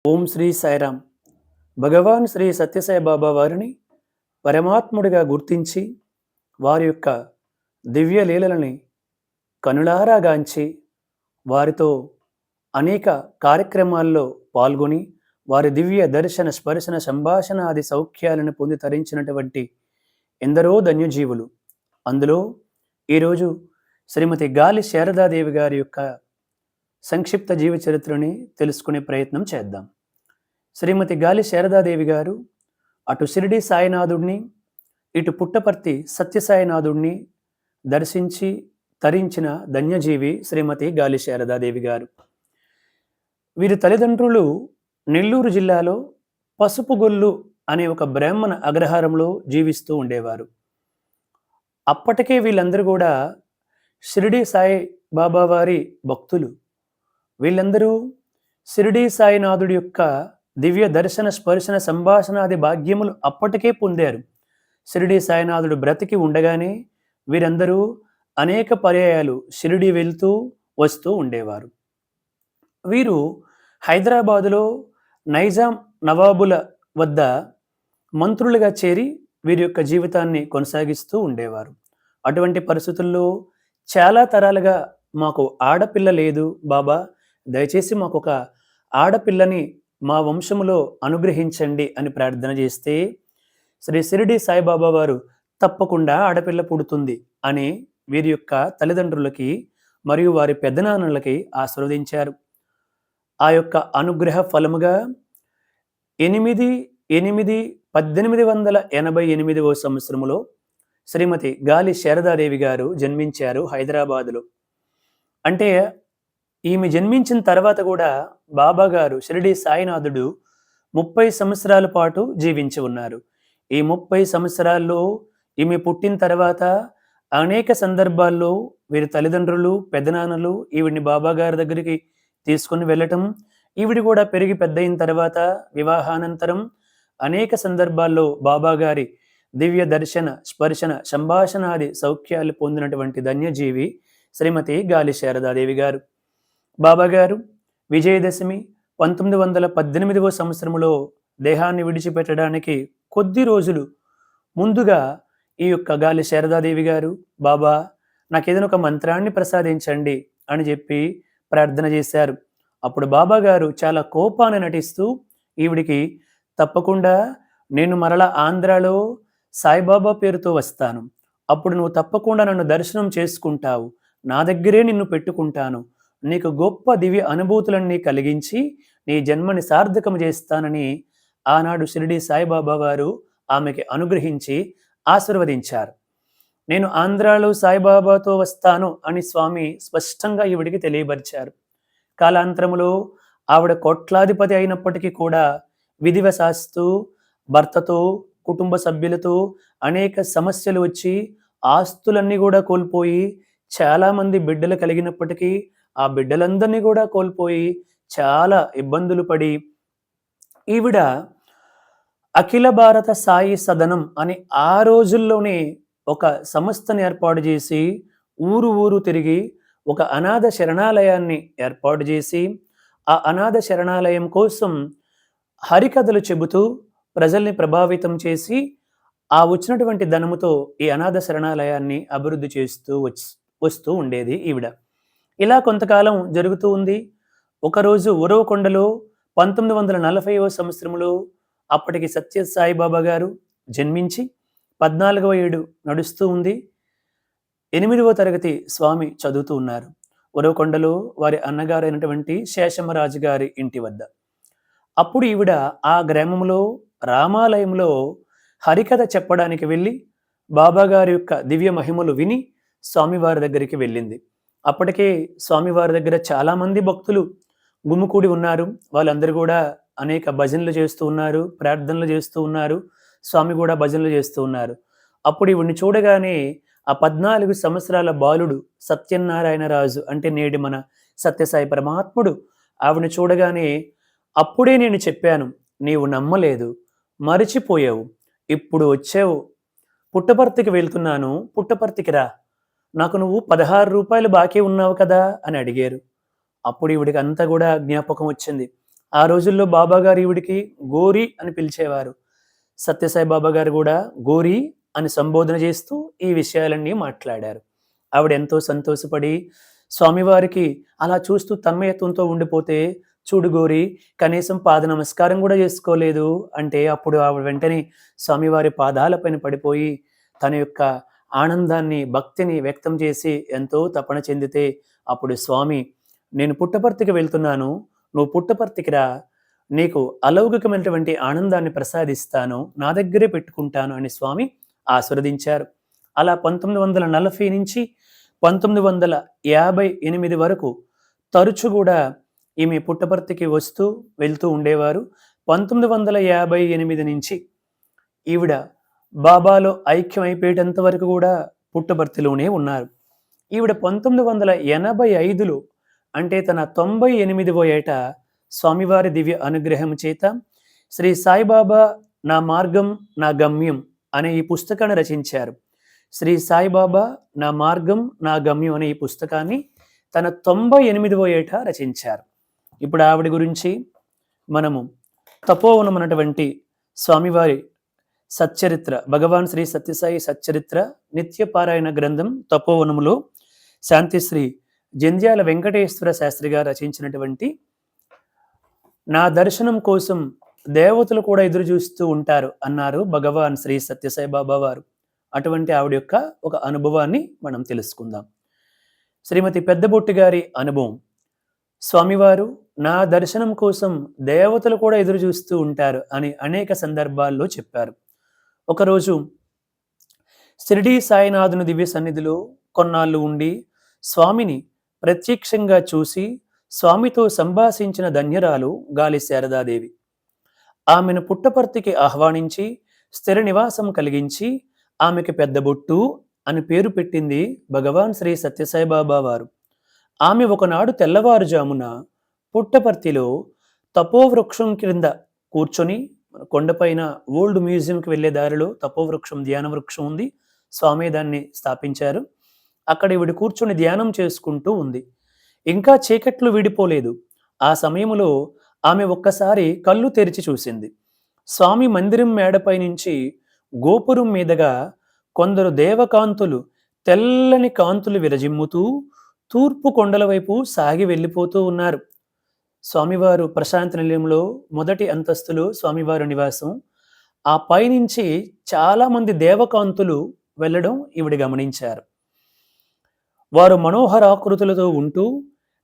ఓం శ్రీ సాయిరామ్. భగవాన్ శ్రీ సత్యసాయి బాబా వారిని పరమాత్ముడిగా గుర్తించి వారి యొక్క దివ్య లీలలని కనులారా గాంచి వారితో అనేక కార్యక్రమాల్లో పాల్గొని వారి దివ్య దర్శన స్పర్శన సంభాషణ ఆది సౌఖ్యాలను పొంది తరించినటువంటి ఎందరో ధన్యజీవులు. అందులో ఈరోజు శ్రీమతి గాలి శారదాదేవి గారి యొక్క సంక్షిప్త జీవ చరిత్రని తెలుసుకునే ప్రయత్నం చేద్దాం. శ్రీమతి గాలి శారదాదేవి గారు అటు షిరిడి సాయినాథుడిని, ఇటు పుట్టపర్తి సత్యసాయినాథుడిని దర్శించి తరించిన ధన్యజీవి శ్రీమతి గాలి శారదాదేవి గారు. వీరి తల్లిదండ్రులు నెల్లూరు జిల్లాలో పసుపుగొల్లు అనే ఒక బ్రాహ్మణ అగ్రహారంలో జీవిస్తూ ఉండేవారు. అప్పటికే వీళ్ళందరూ కూడా షిరిడి సాయి బాబా వారి భక్తులు. వీళ్ళందరూ షిరిడి సాయినాథుడి యొక్క దివ్య దర్శన స్పర్శన సంభాషణాది భాగ్యములు అప్పటికే పొందారు. షిరిడి సాయినాథుడు బ్రతికి ఉండగానే వీరందరూ అనేక పర్యాయాలు షిరిడి వెళ్తూ వస్తూ ఉండేవారు. వీరు హైదరాబాదులో నైజాం నవాబుల వద్ద మంత్రులుగా చేరి వీరి యొక్క జీవితాన్ని కొనసాగిస్తూ ఉండేవారు. అటువంటి పరిస్థితుల్లో చాలా తరాలుగా మాకు ఆడపిల్ల లేదు బాబా, దయచేసి మాకు ఒక ఆడపిల్లని మా వంశములో అనుగ్రహించండి అని ప్రార్థన చేస్తే శ్రీ షిరిడి సాయిబాబా వారు తప్పకుండా ఆడపిల్ల పుడుతుంది అని వీరి యొక్క తల్లిదండ్రులకి మరియు వారి పెద్దనాన్నలకి ఆశీర్వదించారు. ఆ యొక్క అనుగ్రహ ఫలముగా 8/8/1888 సంవత్సరములో శ్రీమతి గాలి శారదాదేవి గారు జన్మించారు హైదరాబాదులో. అంటే ఈమె జన్మించిన తర్వాత కూడా బాబా గారు షిరిడి సాయినాథుడు 30 సంవత్సరాల పాటు జీవించి ఉన్నారు. ఈ 30 సంవత్సరాల్లో ఈమె పుట్టిన తర్వాత అనేక సందర్భాల్లో వీరి తల్లిదండ్రులు పెద్దనాన్నలు ఈవిడిని బాబా గారి దగ్గరికి తీసుకుని వెళ్ళటం, ఈవిడి కూడా పెరిగి పెద్ద అయిన తర్వాత వివాహానంతరం అనేక సందర్భాల్లో బాబా గారి దివ్య దర్శన స్పర్శన సంభాషణాది సౌఖ్యాలు పొందినటువంటి ధన్యజీవి శ్రీమతి గాలి శారదాదేవి గారు. బాబా గారు విజయదశమి 1918 సంవత్సరంలో దేహాన్ని విడిచిపెట్టడానికి కొద్ది రోజులు ముందుగా ఈ యొక్క గాలి శారదాదేవి గారు, బాబా నాకేదైనా ఒక మంత్రాన్ని ప్రసాదించండి అని చెప్పి ప్రార్థన చేశారు. అప్పుడు బాబా గారు చాలా కోపాన్ని నటిస్తూ ఈవిడికి తప్పకుండా నేను మరలా ఆంధ్రాలో సాయిబాబా పేరుతో వస్తాను, అప్పుడు నువ్వు తప్పకుండా నన్ను దర్శనం చేసుకుంటావు, నా దగ్గరే నిన్ను పెట్టుకుంటాను, నీకు గొప్ప దివ్య అనుభూతులన్నీ కలిగించి నీ జన్మని సార్థకం చేస్తానని ఆనాడు షిరిడి సాయిబాబా వారు ఆమెకి అనుగ్రహించి ఆశీర్వదించారు. నేను ఆంధ్రాలో సాయిబాబాతో వస్తాను అని స్వామి స్పష్టంగా ఈవిడికి తెలియపరిచారు. కాలాంతరములో ఆవిడ కోట్లాధిపతి అయినప్పటికీ కూడా విధివశాస్తూ భర్తతో కుటుంబ సభ్యులతో అనేక సమస్యలు వచ్చి ఆస్తులన్నీ కూడా కోల్పోయి చాలామంది బిడ్డలు కలిగినప్పటికీ ఆ బిడ్డలందరినీ కూడా కోల్పోయి చాలా ఇబ్బందులు పడి ఈవిడ అఖిల భారత సాయి సదనం అని ఆ రోజుల్లోనే ఒక సంస్థను ఏర్పాటు చేసి ఊరు ఊరు తిరిగి ఒక అనాథ శరణాలయాన్ని ఏర్పాటు చేసి ఆ అనాథ శరణాలయం కోసం హరికథలు చెబుతూ ప్రజల్ని ప్రభావితం చేసి ఆ వచ్చినటువంటి ధనముతో ఈ అనాథ శరణాలయాన్ని అభివృద్ధి చేస్తూ వస్తూ ఉండేది ఈవిడ. ఇలా కొంతకాలం జరుగుతూ ఉంది. ఒకరోజు ఉరవకొండలో 1940వ సంవత్సరంలో అప్పటికి సత్య సాయిబాబా గారు జన్మించి 14వ ఏడు నడుస్తూ ఉంది. 8వ తరగతి స్వామి చదువుతూ ఉన్నారు ఉరవకొండలో వారి అన్నగారైనటువంటి శేషమరాజు గారి ఇంటి వద్ద. అప్పుడు ఈవిడ ఆ గ్రామంలో రామాలయంలో హరికథ చెప్పడానికి వెళ్ళి బాబాగారి యొక్క దివ్య మహిమలు విని స్వామివారి దగ్గరికి వెళ్ళింది. అప్పటికే స్వామివారి దగ్గర చాలామంది భక్తులు గుమికూడి ఉన్నారు. వాళ్ళందరూ కూడా అనేక భజనలు చేస్తూ ఉన్నారు, ప్రార్థనలు చేస్తూ ఉన్నారు, స్వామి కూడా భజనలు చేస్తూ ఉన్నారు. అప్పుడు ఈవిడిని చూడగానే ఆ 14 సంవత్సరాల బాలుడు సత్యనారాయణరాజు అంటే నేటి మన సత్యసాయి పరమాత్ముడు ఆవిడని చూడగానే అప్పుడే నేను చెప్పాను, నీవు నమ్మలేదు, మరిచిపోయావు, ఇప్పుడు వచ్చావు, పుట్టపర్తికి వెళ్తున్నాను, పుట్టపర్తికి రా, నాకు నువ్వు 16 రూపాయలు బాకీ ఉన్నావు కదా అని అడిగారు. అప్పుడు ఈవిడికి అంతా కూడా జ్ఞాపకం వచ్చింది. ఆ రోజుల్లో బాబా గారు ఈవిడికి గోరి అని పిలిచేవారు. సత్యసాయి బాబా గారు కూడా గోరి అని సంబోధన చేస్తూ ఈ విషయాలన్నీ మాట్లాడారు. ఆవిడ ఎంతో సంతోషపడి స్వామివారికి అలా చూస్తూ తన్మయత్వంతో ఉండిపోతే, చూడు గోరి కనీసం పాద నమస్కారం కూడా చేసుకోలేదు అంటే, అప్పుడు ఆవిడ వెంటనే స్వామివారి పాదాలపైన పడిపోయి తన యొక్క ఆనందాన్ని, భక్తిని వ్యక్తం చేసి ఎంతో తపన చెందితే, అప్పుడు స్వామి నేను పుట్టపర్తికి వెళ్తున్నాను, నువ్వు పుట్టపర్తికి రా, నీకు అలౌకికమైనటువంటి ఆనందాన్ని ప్రసాదిస్తాను, నా దగ్గరే పెట్టుకుంటాను అని స్వామి ఆశీర్వదించారు. అలా 1940 నుంచి 1958 వరకు తరచు కూడా ఈమె పుట్టపర్తికి వస్తూ వెళ్తూ ఉండేవారు. 1958 నుంచి ఈవిడ బాబాలో ఐక్యమైపోయేటంత వరకు కూడా పుట్టపర్తిలోనే ఉన్నారు. ఈవిడ 1985లో అంటే తన 98వ ఏట స్వామివారి దివ్య అనుగ్రహం చేత శ్రీ సాయిబాబా నా మార్గం నా గమ్యం అనే ఈ పుస్తకాన్ని రచించారు. శ్రీ సాయిబాబా నా మార్గం నా గమ్యం అనే ఈ పుస్తకాన్ని తన 98వ ఏట రచించారు. ఇప్పుడు ఆవిడ గురించి మనము తపోవనం అన్నటువంటి స్వామివారి సచ్చరిత్ర, భగవాన్ శ్రీ సత్యసాయి సచ్చరిత్ర నిత్యపారాయణ గ్రంథం తపోవనములో శాంతిశ్రీ జంధ్యాల వెంకటేశ్వర శాస్త్రి గారు రచించినటువంటి నా దర్శనం కోసం దేవతలు కూడా ఎదురు చూస్తూ ఉంటారు అన్నారు భగవాన్ శ్రీ సత్యసాయి బాబా వారు. అటువంటి ఆవిడ యొక్క ఒక అనుభవాన్ని మనం తెలుసుకుందాం. శ్రీమతి పెద్దబొట్టి గారి అనుభవం. స్వామివారు నా దర్శనం కోసం దేవతలు కూడా ఎదురు చూస్తూ ఉంటారు అని అనేక సందర్భాల్లో చెప్పారు. ఒకరోజు షిరిడీ సాయినాథుని దివ్య సన్నిధిలో కొన్నాళ్ళు ఉండి స్వామిని ప్రత్యక్షంగా చూసి స్వామితో సంభాషించిన ధన్యరాలు గాలి శారదాదేవి. ఆమెను పుట్టపర్తికి ఆహ్వానించి స్థిర నివాసం కలిగించి ఆమెకి పెద్దబొట్టు అని పేరు పెట్టింది భగవాన్ శ్రీ సత్యసాయి బాబా వారు. ఆమె ఒకనాడు తెల్లవారుజామున పుట్టపర్తిలో తపోవృక్షం క్రింద కూర్చొని, కొండపైన ఓల్డ్ మ్యూజియంకి వెళ్ళే దారిలో తపోవృక్షం ధ్యాన వృక్షం ఉంది, స్వామి దాన్ని స్థాపించారు. అక్కడ ఈవిడ కూర్చొని ధ్యానం చేసుకుంటూ ఉంది. ఇంకా చీకట్లు విడిపోలేదు. ఆ సమయంలో ఆమె ఒక్కసారి కళ్ళు తెరిచి చూసింది. స్వామి మందిరం మేడపై నుంచి గోపురం మీదుగా కొందరు దేవకాంతులు తెల్లని కాంతులు విరజిమ్ముతూ తూర్పు కొండల వైపు సాగి వెళ్ళిపోతూ ఉన్నారు. స్వామివారు ప్రశాంతి నిలయంలో మొదటి అంతస్తులో స్వామివారి నివాసం. ఆ పైనుంచి చాలా మంది దేవకాంతులు వెళ్ళడం ఈవిడ గమనించారు. వారు మనోహరాకృతులతో ఉంటూ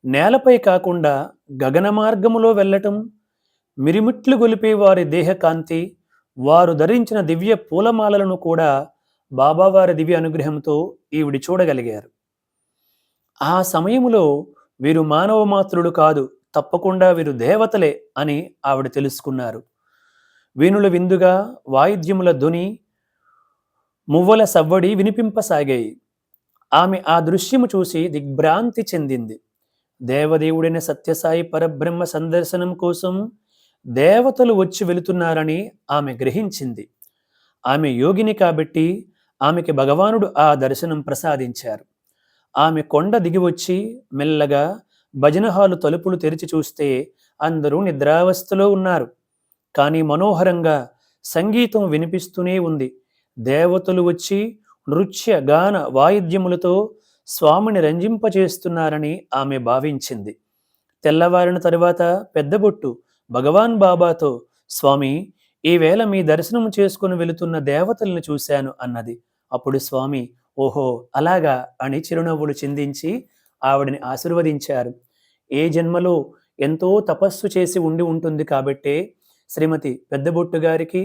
నేలపై కాకుండా గగన మార్గములో వెళ్ళటం, మిరిమిట్లు గొలిపే వారి దేహకాంతి, వారు ధరించిన దివ్య పూలమాలలను కూడా బాబావారి దివ్య అనుగ్రహంతో ఈవిడి చూడగలిగారు. ఆ సమయంలో వీరు మానవ మాత్రులు కాదు, తప్పకుండా వీరు దేవతలే అని ఆవిడ తెలుసుకున్నారు. వీణుల విందుగా వాయిద్యముల ధ్వని, మువ్వల సవ్వడి వినిపింపసాగాయి. ఆమె ఆ దృశ్యము చూసి దిగ్భ్రాంతి చెందింది. దేవదేవుడైన సత్యసాయి పరబ్రహ్మ సందర్శనం కోసం దేవతలు వచ్చి వెళుతున్నారని ఆమె గ్రహించింది. ఆమె యోగిని కాబట్టి ఆమెకి భగవానుడు ఆ దర్శనం ప్రసాదించారు. ఆమె కొండ దిగి వచ్చి మెల్లగా భజన హాలు తలుపులు తెరిచి చూస్తే అందరూ నిద్రావస్థలో ఉన్నారు. కానీ మనోహరంగా సంగీతం వినిపిస్తూనే ఉంది. దేవతలు వచ్చి నృత్య గాన వాయిద్యములతో స్వామిని రంజింపచేస్తున్నారని ఆమె భావించింది. తెల్లవారిన తరువాత పెద్దబొట్టు భగవాన్ బాబాతో, స్వామి ఈవేళ మీ దర్శనం చేసుకుని వెళుతున్న దేవతలను చూశాను అన్నది. అప్పుడు స్వామి ఓహో అలాగా అని చిరునవ్వులు చిందించి ఆవిడని ఆశీర్వదించారు. ఏ జన్మలో ఎంతో తపస్సు చేసి ఉండి ఉంటుంది కాబట్టే శ్రీమతి పెద్దబొట్టు గారికి,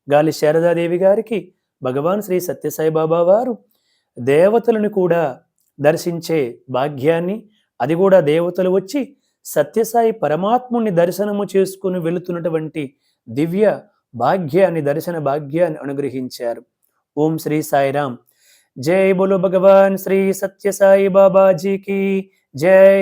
గాలి శారదాదేవి గారికి భగవాన్ శ్రీ సత్యసాయి బాబా వారు దేవతలను కూడా దర్శించే భాగ్యాన్ని, అది కూడా దేవతలు వచ్చి సత్యసాయి పరమాత్ముని దర్శనము చేసుకుని వెళుతున్నటువంటి దివ్య భాగ్యాన్ని, దర్శన భాగ్యాన్ని అనుగ్రహించారు. ఓం శ్రీ సాయిరామ్. జై బోలో భగవాన్ శ్రీ సత్యసాయి బాబాజీకి జై.